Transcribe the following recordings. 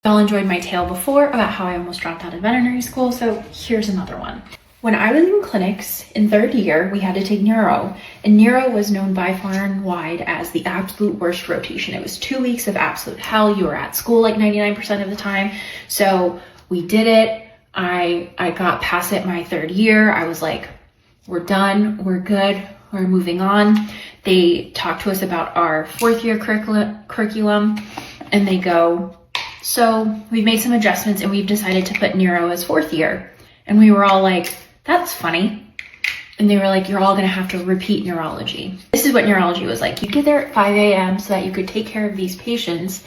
Y'all enjoyed my tale before about how I almost dropped out of veterinary school, so here's another one. When I was in clinics in third year, we had to take neuro, and neuro was known by far and wide as the absolute worst rotation. It was 2 weeks of absolute hell. You were at school like 99% of the time. So we did it. I got past it my third year. I was like, we're done, we're good, we're moving on. They talked to us about our fourth year curriculum, and they go, so we've made some adjustments and we've decided to put neuro as fourth year. And we were all like, that's funny. And they were like, you're all gonna have to repeat neurology. This is what neurology was like. You'd get there at 5 a.m. so that you could take care of these patients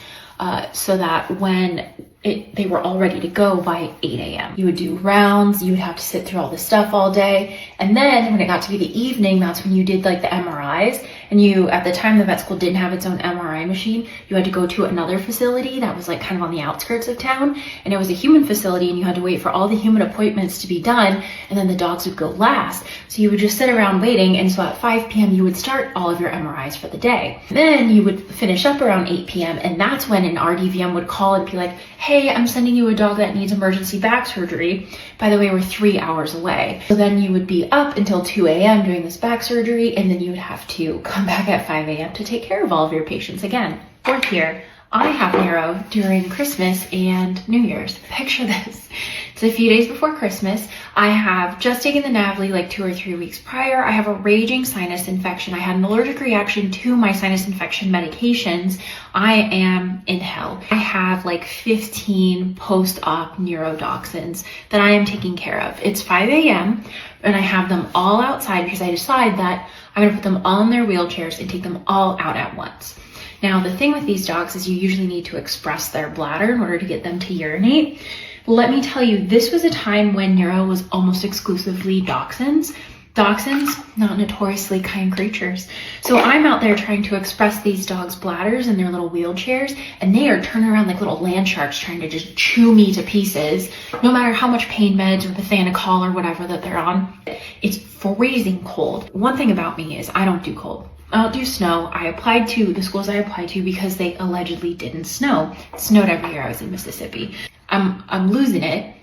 so that when they were all ready to go by 8 a.m. You would do rounds, you would have to sit through all this stuff all day. And then when it got to be the evening, that's when you did like the MRIs. And you, at the time, the vet school didn't have its own MRI machine. You had to go to another facility that was like kind of on the outskirts of town. And it was a human facility, and you had to wait for all the human appointments to be done. And then the dogs would go last. So you would just sit around waiting. And so at 5 p.m., you would start all of your MRIs for the day. Then you would finish up around 8 p.m. And that's when an RDVM would call and be like, hey, I'm sending you a dog that needs emergency back surgery. By the way, we're 3 hours away. So then you would be up until 2 a.m. doing this back surgery, and then you would have to come back at 5 a.m. to take care of all of your patients again. Fourth year, I have neuro during Christmas and New Year's. Picture this. It's a few days before Christmas. I have just taken the Navli like 2 or 3 weeks prior. I have a raging sinus infection. I had an allergic reaction to my sinus infection medications. I am in hell. I have like 15 post-op neurotoxins that I am taking care of. It's 5 a.m. and I have them all outside because I decide that I'm gonna put them all in their wheelchairs and take them all out at once. Now, the thing with these dogs is you usually need to express their bladder in order to get them to urinate. Let me tell you, this was a time when neuro was almost exclusively dachshunds. Dachshunds, not notoriously kind creatures. So I'm out there trying to express these dogs' bladders in their little wheelchairs, and they are turning around like little land sharks trying to just chew me to pieces, no matter how much pain meds or Bethanacol or whatever that they're on. It's freezing cold. One thing about me is I don't do cold. I don't do snow. I applied to the schools I applied to because they allegedly didn't snow. It snowed every year I was in Mississippi. I'm losing it,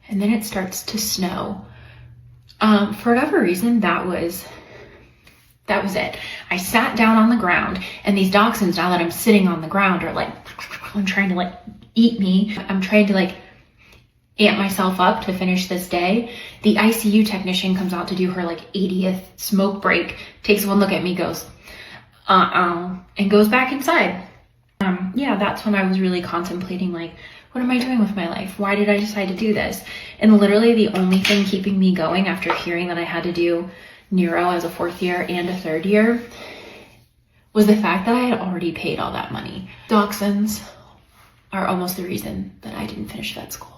and then it starts to snow. For whatever reason, that was it. I sat down on the ground, and these dachshunds, now that I'm sitting on the ground, are like, I'm trying to like eat me. I'm trying to like amp myself up to finish this day. The ICU technician comes out to do her like 80th smoke break, takes one look at me, goes, and goes back inside. Yeah, that's when I was really contemplating like, what am I doing with my life? Why did I decide to do this? And literally the only thing keeping me going after hearing that I had to do neuro as a fourth year and a third year was the fact that I had already paid all that money. Dachshunds are almost the reason that I didn't finish vet school.